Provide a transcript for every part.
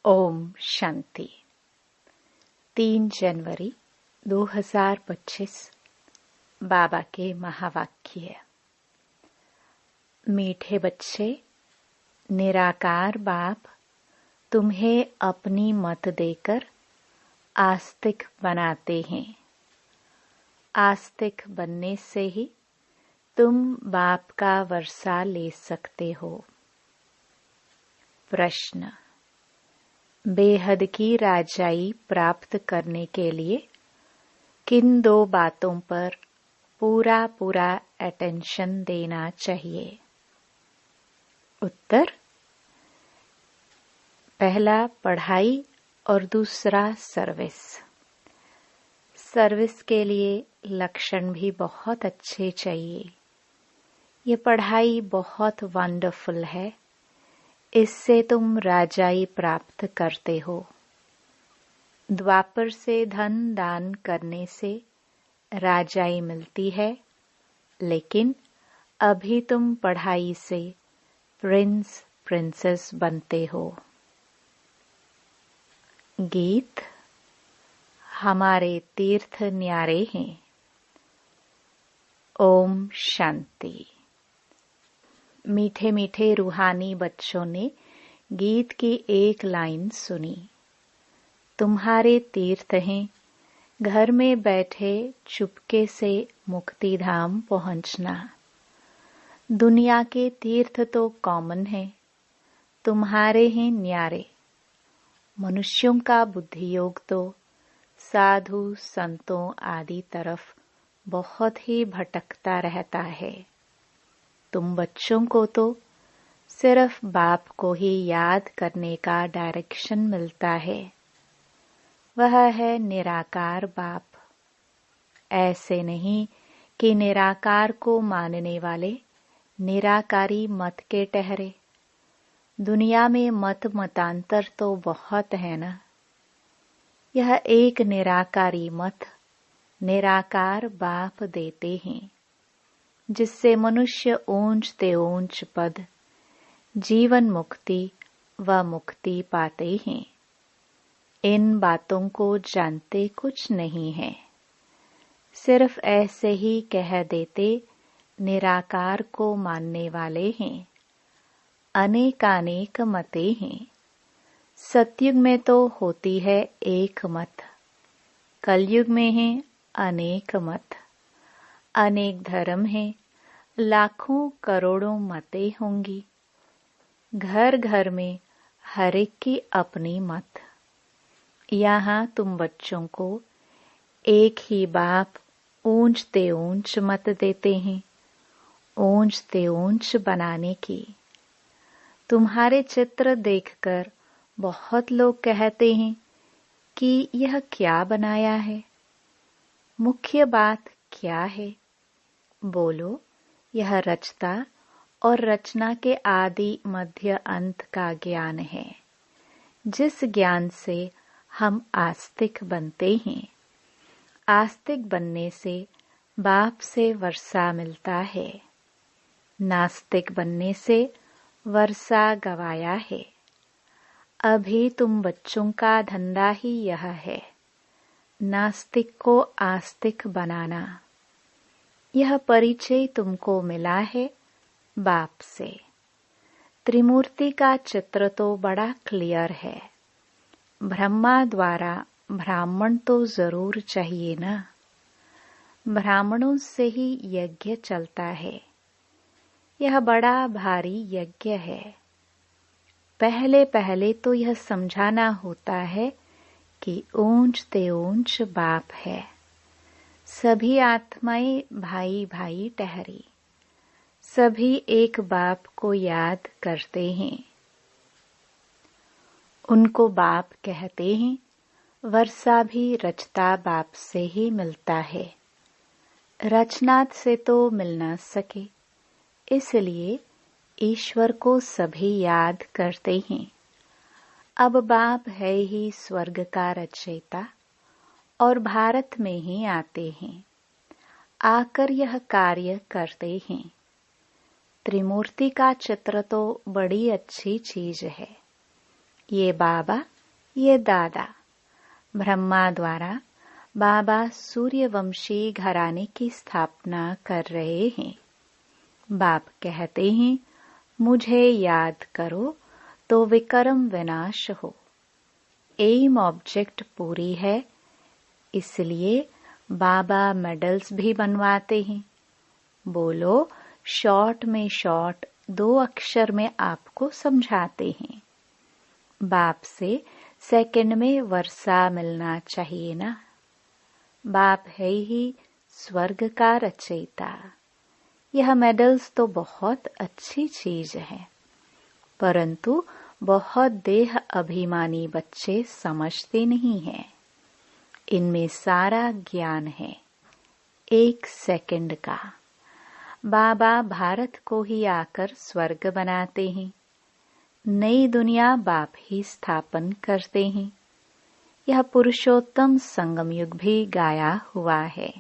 ओम शांति। 3 जनवरी 2025 बाबा के महावाक्य। मीठे बच्चे, निराकार बाप तुम्हें अपनी मत देकर आस्तिक बनाते हैं। आस्तिक बनने से ही तुम बाप का वर्षा ले सकते हो। प्रश्न: बेहद की राजाई प्राप्त करने के लिए किन 2 बातों पर पूरा अटेंशन देना चाहिए? उत्तर: पहला पढ़ाई और दूसरा सर्विस। सर्विस के लिए लक्षण भी बहुत अच्छे चाहिए। ये पढ़ाई बहुत वंडरफुल है, इससे तुम राजाई प्राप्त करते हो। द्वापर से धन दान करने से राजाई मिलती है, लेकिन अभी तुम पढ़ाई से प्रिंस प्रिंसेस बनते हो। गीत: हमारे तीर्थ न्यारे हैं। ओम शांति। मीठे मीठे रूहानी बच्चों ने गीत की एक लाइन सुनी। तुम्हारे तीर्थ हैं घर में बैठे चुपके से मुक्ति धाम पहुंचना। दुनिया के तीर्थ तो कॉमन है, तुम्हारे हैं न्यारे। मनुष्यों का बुद्धि योग तो साधु संतों आदि तरफ बहुत ही भटकता रहता है। तुम बच्चों को तो सिर्फ बाप को ही याद करने का डायरेक्शन मिलता है। वह है निराकार बाप। ऐसे नहीं कि निराकार को मानने वाले निराकारी मत के ठहरे। दुनिया में मतांतर तो बहुत है ना। यह एक निराकारी मत निराकार बाप देते हैं, जिससे मनुष्य ऊंच ते ऊंच पद जीवन मुक्ति व मुक्ति पाते हैं। इन बातों को जानते कुछ नहीं है, सिर्फ ऐसे ही कह देते निराकार को मानने वाले हैं। अनेकानेक मतें हैं। सतयुग में तो होती है एक मत, कलयुग में है अनेक मत। अनेक धर्म हैं, लाखों करोड़ों मतें होंगी। घर घर में हर एक की अपनी मत। यहाँ तुम बच्चों को एक ही बाप ऊंच ते ऊंच मत देते हैं, ऊंच ते ऊंच बनाने की। तुम्हारे चित्र देखकर बहुत लोग कहते हैं कि यह क्या बनाया है। मुख्य बात क्या है? बोलो, यह रचता और रचना के आदि मध्य अंत का ज्ञान है, जिस ज्ञान से हम आस्तिक बनते हैं। आस्तिक बनने से बाप से वर्षा मिलता है। नास्तिक बनने से वर्षा गवाया है। अभी तुम बच्चों का धंधा ही यह है, नास्तिक को आस्तिक बनाना। यह परिचय तुमको मिला है बाप से। त्रिमूर्ति का चित्र तो बड़ा क्लियर है। ब्रह्मा द्वारा ब्राह्मण तो जरूर चाहिए ना। ब्राह्मणों से ही यज्ञ चलता है। यह बड़ा भारी यज्ञ है। पहले पहले तो यह समझाना होता है कि ऊंच ते ऊंच बाप है। सभी आत्माएं भाई भाई ठहरी। सभी एक बाप को याद करते हैं। उनको बाप कहते हैं। वर्षा भी रचता बाप से ही मिलता है। रचनात् से तो मिल न सके, इसलिए ईश्वर को सभी याद करते हैं। अब बाप है ही स्वर्ग का रचयिता और भारत में ही आते हैं। आकर यह कार्य करते हैं। त्रिमूर्ति का चित्र तो बड़ी अच्छी चीज है। ये बाबा ये दादा ब्रह्मा द्वारा बाबा सूर्यवंशी घराने की स्थापना कर रहे हैं। बाप कहते हैं, मुझे याद करो तो विकर्म विनाश हो। एम ऑब्जेक्ट पूरी है, इसलिए बाबा मेडल्स भी बनवाते हैं। बोलो शॉर्ट में शॉर्ट 2 अक्षर में आपको समझाते हैं। बाप से सेकंड में वर्षा मिलना चाहिए ना। बाप है ही स्वर्ग का रचयिता। यह मेडल्स तो बहुत अच्छी चीज है, परंतु बहुत देह अभिमानी बच्चे समझते नहीं हैं। इनमें सारा ज्ञान है 1 सेकंड का। बाबा भारत को ही आकर स्वर्ग बनाते हैं। नई दुनिया बाप ही स्थापन करते हैं। यह पुरुषोत्तम संगम युग भी गाया हुआ है।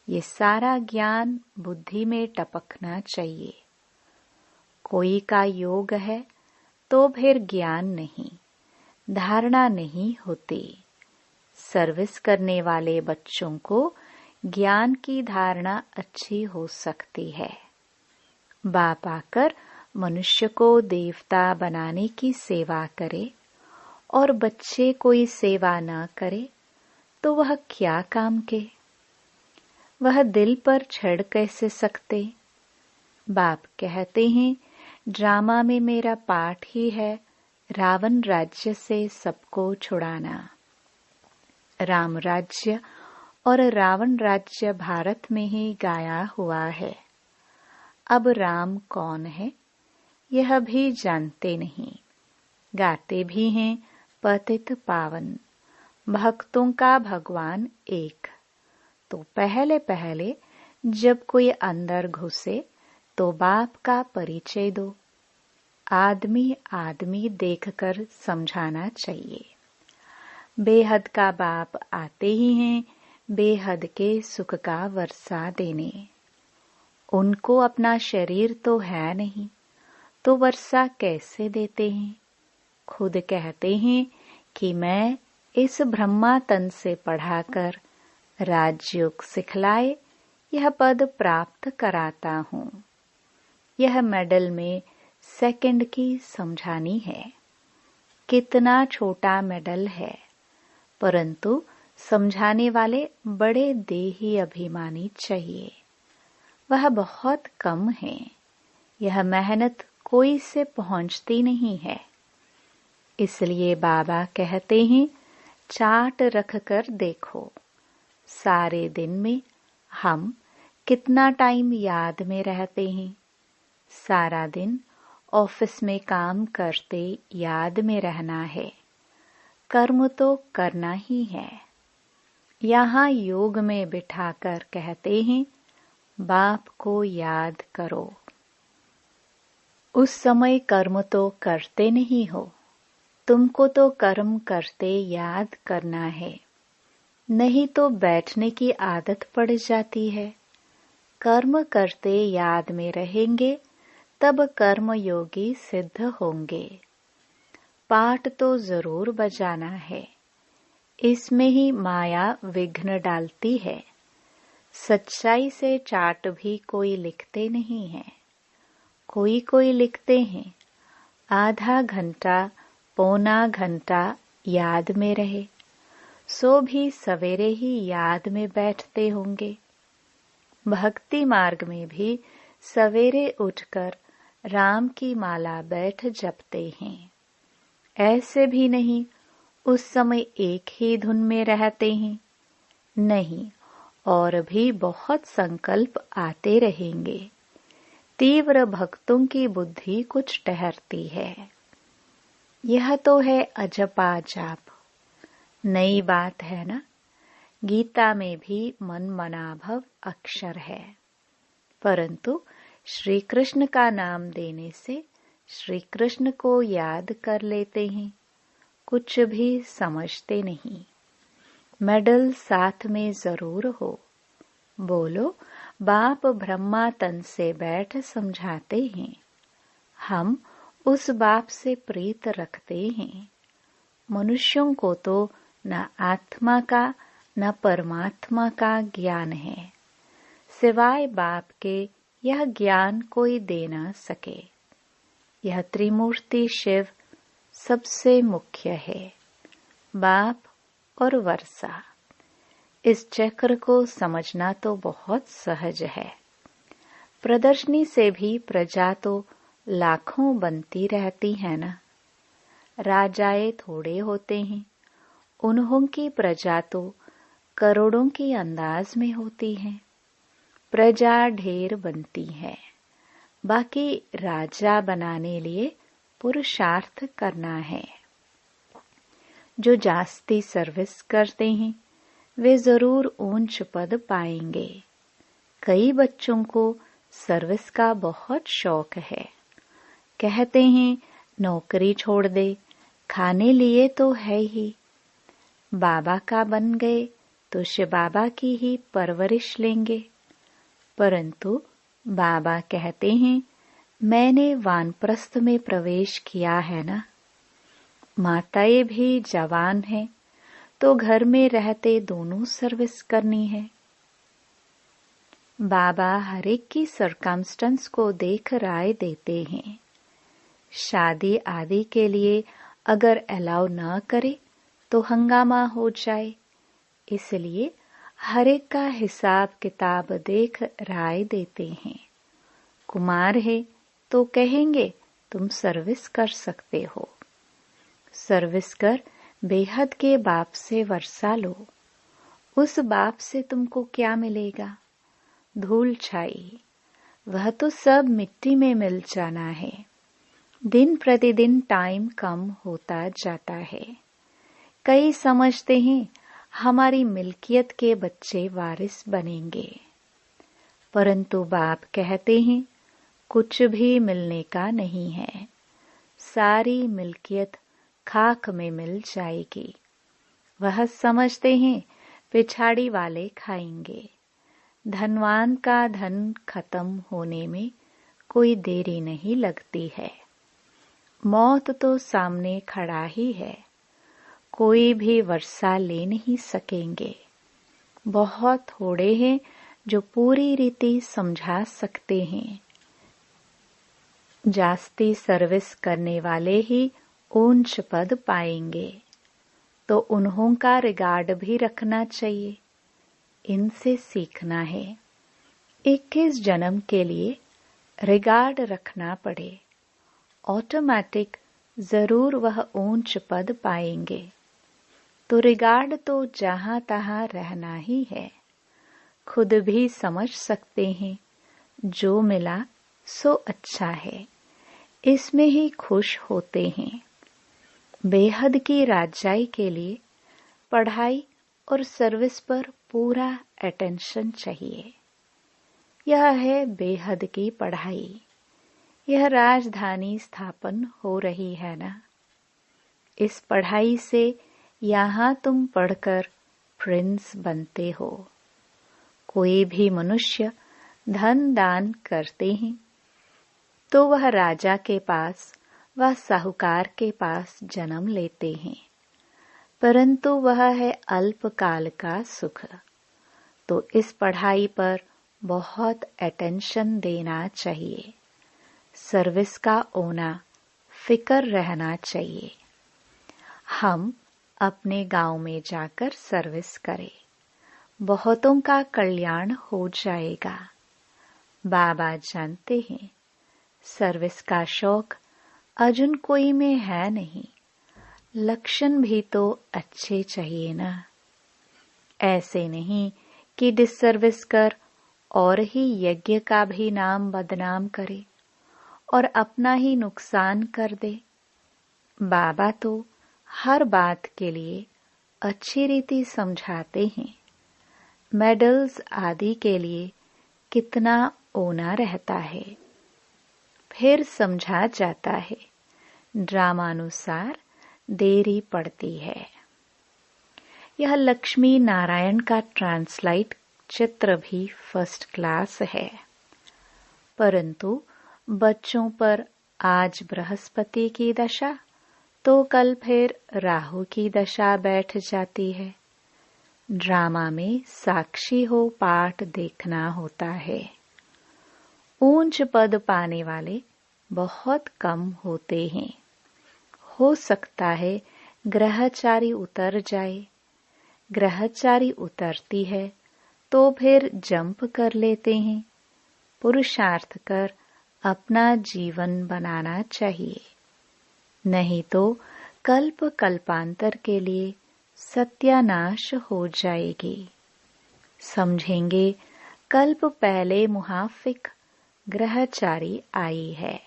ये सारा ज्ञान बुद्धि में टपकना चाहिए। कोई का योग है तो फिर ज्ञान नहीं, धारणा नहीं होती। सर्विस करने वाले बच्चों को ज्ञान की धारणा अच्छी हो सकती है। बाप आकर मनुष्य को देवता बनाने की सेवा करे और बच्चे कोई सेवा न करे तो वह क्या काम के? वह दिल पर चढ़ कैसे सकते? बाप कहते हैं, ड्रामा में मेरा पाठ ही है रावण राज्य से सबको छुड़ाना। राम राज्य और रावण राज्य भारत में ही गाया हुआ है। अब राम कौन है यह भी जानते नहीं। गाते भी हैं पतित पावन, भक्तों का भगवान एक। तो पहले पहले जब कोई अंदर घुसे तो बाप का परिचय दो। आदमी आदमी देखकर समझाना चाहिए। बेहद का बाप आते ही हैं बेहद के सुख का वर्षा देने। उनको अपना शरीर तो है नहीं, तो वर्षा कैसे देते हैं? खुद कहते हैं कि मैं इस ब्रह्मा तन से पढ़ाकर राजयोग सिखलाए यह पद प्राप्त कराता हूँ। यह मेडल में सेकंड की समझानी है। कितना छोटा मेडल है, परंतु समझाने वाले बड़े देही अभिमानी चाहिए। वह बहुत कम है। यह मेहनत कोई से पहुंचती नहीं है। इसलिए बाबा कहते हैं, चार्ट रख कर देखो सारे दिन में हम कितना टाइम याद में रहते हैं। सारा दिन ऑफिस में काम करते याद में रहना है। कर्म तो करना ही है। यहाँ योग में बिठाकर कहते हैं, बाप को याद करो। उस समय कर्म तो करते नहीं हो। तुमको तो कर्म करते याद करना है, नहीं तो बैठने की आदत पड़ जाती है। कर्म करते याद में रहेंगे तब कर्म योगी सिद्ध होंगे। पाठ तो जरूर बजाना है, इसमें ही माया विघ्न डालती है। सच्चाई से चार्ट भी कोई लिखते नहीं है। कोई लिखते हैं, आधा घंटा पौना घंटा याद में रहे, सो भी सवेरे ही याद में बैठते होंगे। भक्ति मार्ग में भी सवेरे उठकर राम की माला बैठ जपते हैं। ऐसे भी नहीं उस समय एक ही धुन में रहते हैं। नहीं, और भी बहुत संकल्प आते रहेंगे। तीव्र भक्तों की बुद्धि कुछ ठहरती है। यह तो है अजपा जाप। नई बात है ना। गीता में भी मन मनाभव अक्षर है, परंतु श्री कृष्ण का नाम देने से श्री कृष्ण को याद कर लेते हैं। कुछ भी समझते नहीं। मेडल साथ में जरूर हो। बोलो, बाप ब्रह्मा तन से बैठ समझाते हैं। हम उस बाप से प्रीत रखते हैं। मनुष्यों को तो न आत्मा का न परमात्मा का ज्ञान है। सिवाय बाप के यह ज्ञान कोई दे न सके। यह त्रिमूर्ति शिव सबसे मुख्य है, बाप और वर्षा। इस चक्र को समझना तो बहुत सहज है। प्रदर्शनी से भी प्रजा तो लाखों बनती रहती है ना। राजाए थोड़े होते हैं, उन्हों की प्रजा तो करोड़ों की अंदाज में होती है। प्रजा ढेर बनती है, बाकी राजा बनाने लिए पुरुषार्थ करना है। जो जास्ती सर्विस करते हैं वे जरूर ऊंच पद पाएंगे। कई बच्चों को सर्विस का बहुत शौक है। कहते हैं नौकरी छोड़ दे, खाने लिए तो है ही। बाबा का बन गए तो शिव बाबा की ही परवरिश लेंगे। परंतु बाबा कहते हैं मैंने वानप्रस्थ में प्रवेश किया है ना। माताएं भी जवान हैं तो घर में रहते दोनों सर्विस करनी है। बाबा हर एक की सरकमस्टेंस को देख राय देते हैं। शादी आदि के लिए अगर अलाउ ना करे तो हंगामा हो जाए, इसलिए हर एक का हिसाब किताब देख राय देते हैं। कुमार है तो कहेंगे तुम सर्विस कर सकते हो। सर्विस कर बेहद के बाप से वर्षा लो। उस बाप से तुमको क्या मिलेगा? धूल छाई, वह तो सब मिट्टी में मिल जाना है। दिन प्रतिदिन टाइम कम होता जाता है। कई समझते हैं हमारी मिल्कियत के बच्चे वारिस बनेंगे, परंतु बाप कहते हैं कुछ भी मिलने का नहीं है। सारी मिल्कियत खाक में मिल जाएगी। वह समझते हैं पिछाड़ी वाले खाएंगे। धनवान का धन खत्म होने में कोई देरी नहीं लगती है। मौत तो सामने खड़ा ही है, कोई भी वर्षा ले नहीं सकेंगे। बहुत थोड़े हैं जो पूरी रीति समझा सकते हैं। जास्ती सर्विस करने वाले ही ऊंच पद पाएंगे, तो उन्हों का रिगार्ड भी रखना चाहिए। इनसे सीखना है। 21 जन्म के लिए रिगार्ड रखना पड़े, ऑटोमेटिक जरूर वह ऊंच पद पाएंगे। तो रिगार्ड तो जहां तहां रहना ही है। खुद भी समझ सकते हैं जो मिला सो अच्छा है, इसमें ही खुश होते हैं। बेहद की राजाई के लिए पढ़ाई और सर्विस पर पूरा अटेंशन चाहिए। यह है बेहद की पढ़ाई। यह राजधानी स्थापन हो रही है ना। इस पढ़ाई से यहाँ तुम पढ़कर प्रिंस बनते हो। कोई भी मनुष्य धन दान करते हैं तो वह राजा के पास व साहूकार के पास जन्म लेते हैं, परंतु वह है अल्पकाल का सुख। तो इस पढ़ाई पर बहुत अटेंशन देना चाहिए। सर्विस का होना फिकर रहना चाहिए। हम अपने गांव में जाकर सर्विस करें, बहुतों का कल्याण हो जाएगा। बाबा जानते हैं सर्विस का शौक अर्जुन कोई में है नहीं। लक्षण भी तो अच्छे चाहिए ना। ऐसे नहीं कि डिसर्विस कर और ही यज्ञ का भी नाम बदनाम करे और अपना ही नुकसान कर दे। बाबा तो हर बात के लिए अच्छी रीति समझाते हैं। मेडल्स आदि के लिए कितना ओना रहता है, फिर समझा जाता है। ड्रामानुसार देरी पड़ती है। यह लक्ष्मी नारायण का ट्रांसलाइट चित्र भी फर्स्ट क्लास है, परंतु बच्चों पर आज बृहस्पति की दशा, तो कल फिर राहु की दशा बैठ जाती है। ड्रामा में साक्षी हो पाठ देखना होता है। ऊंच पद पाने वाले बहुत कम होते हैं। हो सकता है ग्रहचारी उतर जाए। ग्रहचारी उतरती है तो फिर जंप कर लेते हैं। पुरुषार्थ कर अपना जीवन बनाना चाहिए, नहीं तो कल्प कल्पांतर के लिए सत्यानाश हो जाएगी। समझेंगे कल्प पहले मुहाफिक ग्रहचारी आई है।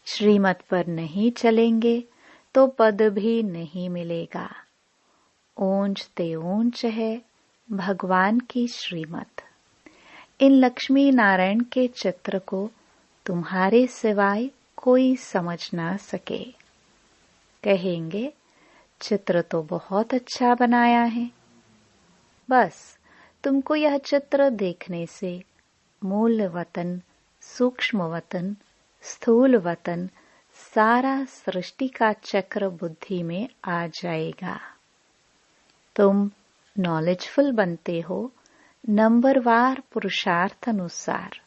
श्रीमत पर नहीं चलेंगे तो पद भी नहीं मिलेगा। ऊंच ते ऊंच है भगवान की श्रीमत। इन लक्ष्मी नारायण के चित्र को तुम्हारे सिवाय कोई समझ ना सके। कहेंगे चित्र तो बहुत अच्छा बनाया है। बस तुमको यह चित्र देखने से मूल वतन, सूक्ष्म वतन, स्थूल वतन सारा सृष्टि का चक्र बुद्धि में आ जाएगा। तुम नॉलेजफुल बनते हो नंबरवार पुरुषार्थ अनुसार।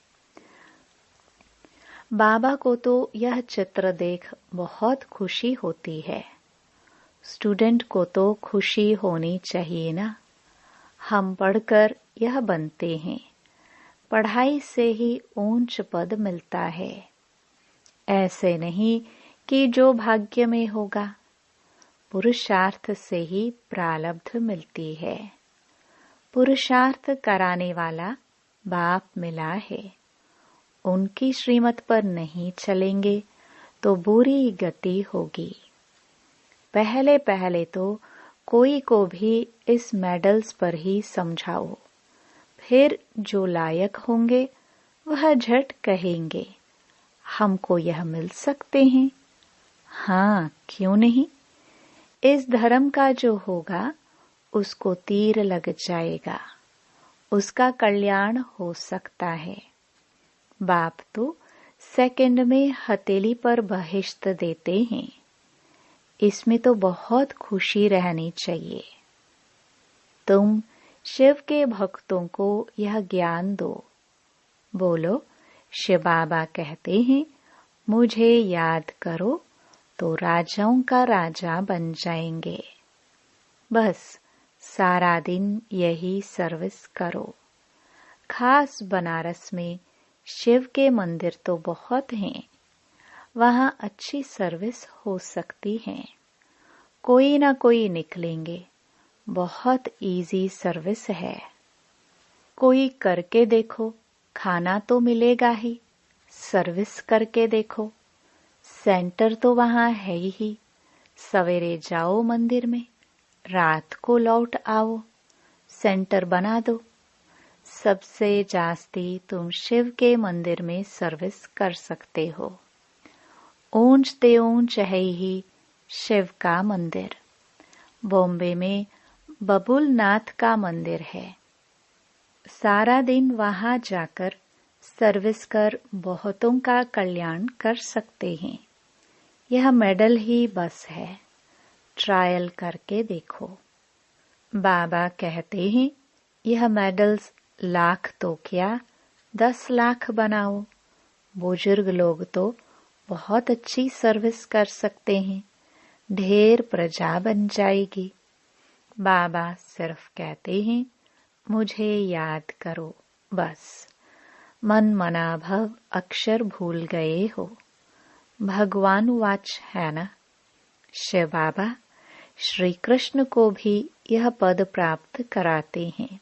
बाबा को तो यह चित्र देख बहुत खुशी होती है। स्टूडेंट को तो खुशी होनी चाहिए ना। हम पढ़कर यह बनते हैं। पढ़ाई से ही ऊंच पद मिलता है। ऐसे नहीं कि जो भाग्य में होगा। पुरुषार्थ से ही प्रारब्ध मिलती है। पुरुषार्थ कराने वाला बाप मिला है। उनकी श्रीमत पर नहीं चलेंगे तो बुरी गति होगी। पहले पहले तो कोई को भी इस मेडल्स पर ही समझाओ, फिर जो लायक होंगे वह झट कहेंगे हमको यह मिल सकते हैं। हाँ, क्यों नहीं। इस धर्म का जो होगा उसको तीर लग जाएगा, उसका कल्याण हो सकता है। बाप तो सेकंड में हथेली पर बहिश्त देते हैं। इसमें तो बहुत खुशी रहनी चाहिए। तुम शिव के भक्तों को यह ज्ञान दो। बोलो शिव बाबा कहते हैं मुझे याद करो तो राजाओं का राजा बन जाएंगे। बस सारा दिन यही सर्विस करो। खास बनारस में शिव के मंदिर तो बहुत हैं। वहां अच्छी सर्विस हो सकती है। कोई ना कोई निकलेंगे। बहुत इजी सर्विस है। कोई करके देखो, खाना तो मिलेगा ही। सर्विस करके देखो। सेंटर तो वहां है ही। सवेरे जाओ मंदिर में, रात को लौट आओ। सेंटर बना दो। सबसे जास्ती तुम शिव के मंदिर में सर्विस कर सकते हो। ऊंच ते ऊंच है ही शिव का मंदिर। बॉम्बे में बबुल नाथ का मंदिर है। सारा दिन वहां जाकर सर्विस कर बहुतों का कल्याण कर सकते हैं। यह मेडल ही बस है। ट्रायल करके देखो। बाबा कहते हैं यह मेडल्स लाख तो क्या 10 लाख बनाओ। बुजुर्ग लोग तो बहुत अच्छी सर्विस कर सकते हैं। ढेर प्रजा बन जाएगी। बाबा सिर्फ कहते हैं मुझे याद करो। बस मन मना भव अक्षर भूल गए हो। भगवान वाच है ना। शिव बाबा श्री कृष्ण को भी यह पद प्राप्त कराते हैं।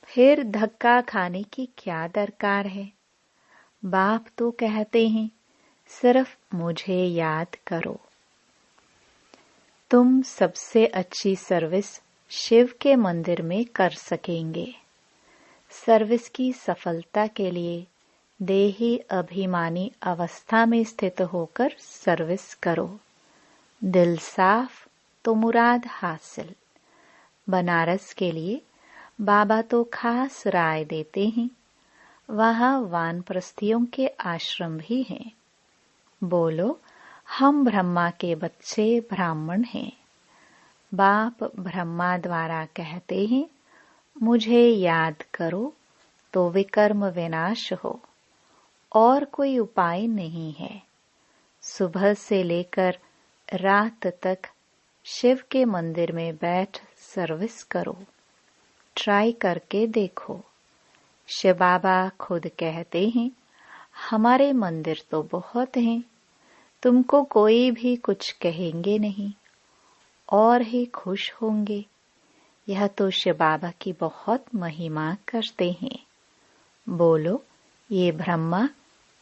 फिर धक्का खाने की क्या दरकार है। बाप तो कहते हैं सिर्फ मुझे याद करो। तुम सबसे अच्छी सर्विस शिव के मंदिर में कर सकेंगे। सर्विस की सफलता के लिए देही अभिमानी अवस्था में स्थित होकर सर्विस करो। दिल साफ तो मुराद हासिल। बनारस के लिए बाबा तो खास राय देते हैं। वहां वानप्रस्थियों के आश्रम भी हैं। बोलो हम ब्रह्मा के बच्चे ब्राह्मण हैं। बाप ब्रह्मा द्वारा कहते हैं, मुझे याद करो तो विकर्म विनाश हो, और कोई उपाय नहीं है। सुबह से लेकर रात तक शिव के मंदिर में बैठ सर्विस करो, ट्राई करके देखो। शिव बाबा खुद कहते हैं, हमारे मंदिर तो बहुत हैं, तुमको कोई भी कुछ कहेंगे नहीं और ही खुश होंगे। यह तो शिव बाबा की बहुत महिमा करते हैं। बोलो, ये ब्रह्मा,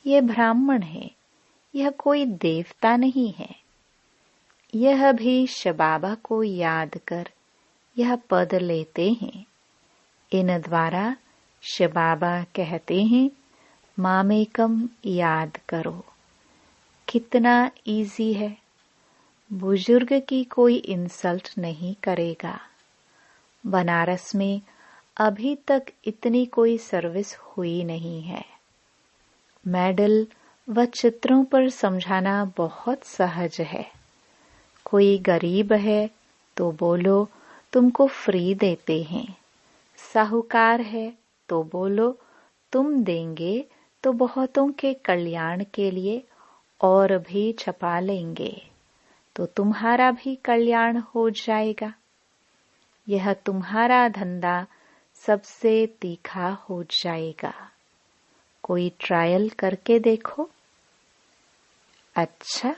ये ब्राह्मण है, यह कोई देवता नहीं है। यह भी शिव बाबा को याद कर यह पद लेते हैं। इन द्वारा शिव बाबा कहते हैं, मामेकम याद करो। कितना इजी है। बुजुर्ग की कोई इंसल्ट नहीं करेगा। बनारस में अभी तक इतनी कोई सर्विस हुई नहीं है। मेडल व चित्रों पर समझाना बहुत सहज है। कोई गरीब है तो बोलो तुमको फ्री देते हैं। साहूकार है तो बोलो तुम देंगे तो बहुतों के कल्याण के लिए और भी छपा लेंगे, तो तुम्हारा भी कल्याण हो जाएगा। यह तुम्हारा धंधा सबसे तीखा हो जाएगा। कोई ट्रायल करके देखो। अच्छा,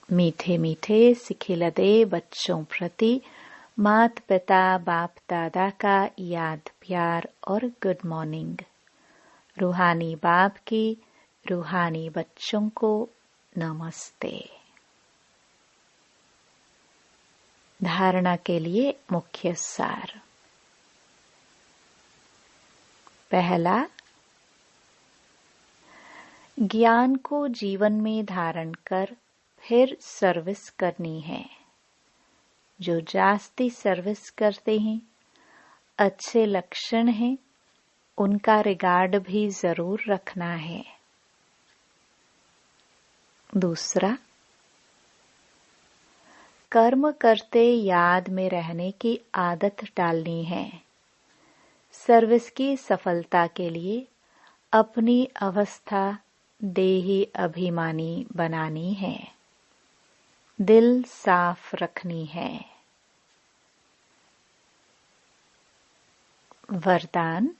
मीठे मीठे सिखिलदे बच्चों प्रति मात पिता बाप दादा का याद प्यार और गुड मॉर्निंग। रूहानी बाप की रूहानी बच्चों को नमस्ते। धारणा के लिए मुख्य सार। पहला, ज्ञान को जीवन में धारण कर फिर सर्विस करनी है। जो जास्ती सर्विस करते हैं, अच्छे लक्षण हैं, उनका रिगार्ड भी जरूर रखना है। दूसरा, कर्म करते याद में रहने की आदत डालनी है। सर्विस की सफलता के लिए अपनी अवस्था देही अभिमानी बनानी है। दिल साफ रखनी है। वरदान।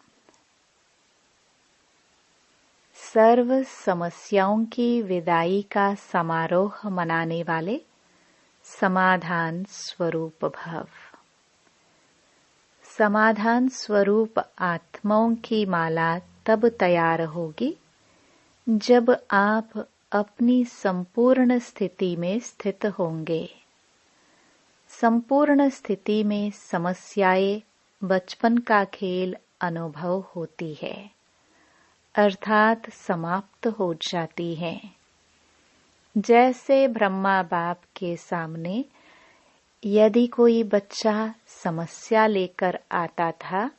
सर्व समस्याओं की विदाई का समारोह मनाने वाले समाधान स्वरूप भव। समाधान स्वरूप आत्माओं की माला तब तैयार होगी जब आप अपनी संपूर्ण स्थिति में स्थित होंगे। संपूर्ण स्थिति में समस्याएं बचपन का खेल अनुभव होती है, अर्थात समाप्त हो जाती है। जैसे ब्रह्मा बाप के सामने यदि कोई बच्चा समस्या लेकर आता था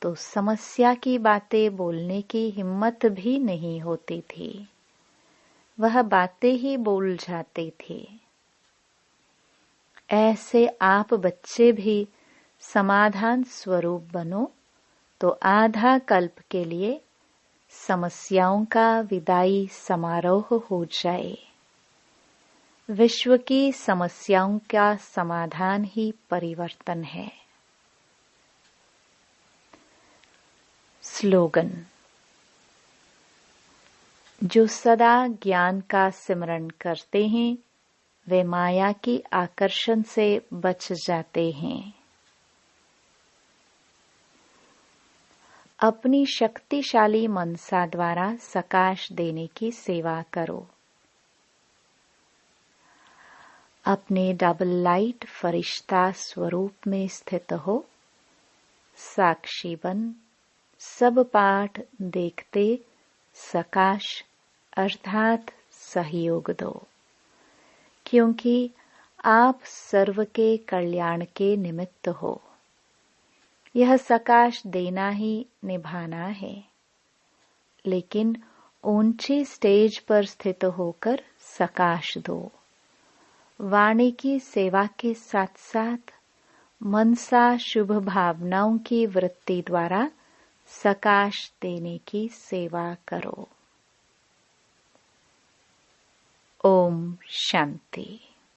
तो समस्या की बातें बोलने की हिम्मत भी नहीं होती थी, वह बातें ही बोल जाते थे। ऐसे आप बच्चे भी समाधान स्वरूप बनो तो आधा कल्प के लिए समस्याओं का विदाई समारोह हो जाए। विश्व की समस्याओं का समाधान ही परिवर्तन है। स्लोगन। जो सदा ज्ञान का सिमरन करते हैं वे माया की आकर्षण से बच जाते हैं। अपनी शक्तिशाली मनसा द्वारा सकाश देने की सेवा करो। अपने डबल लाइट फरिश्ता स्वरूप में स्थित हो। साक्षी बन सब पाठ देखते सकाश अर्थात सहयोग दो, क्योंकि आप सर्व के कल्याण के निमित्त हो। यह सकाश देना ही निभाना है, लेकिन ऊंची स्टेज पर स्थित होकर सकाश दो। वाणी की सेवा के साथ साथ मनसा शुभ भावनाओं की वृत्ति द्वारा सकाश देने की सेवा करो। ओम शांति।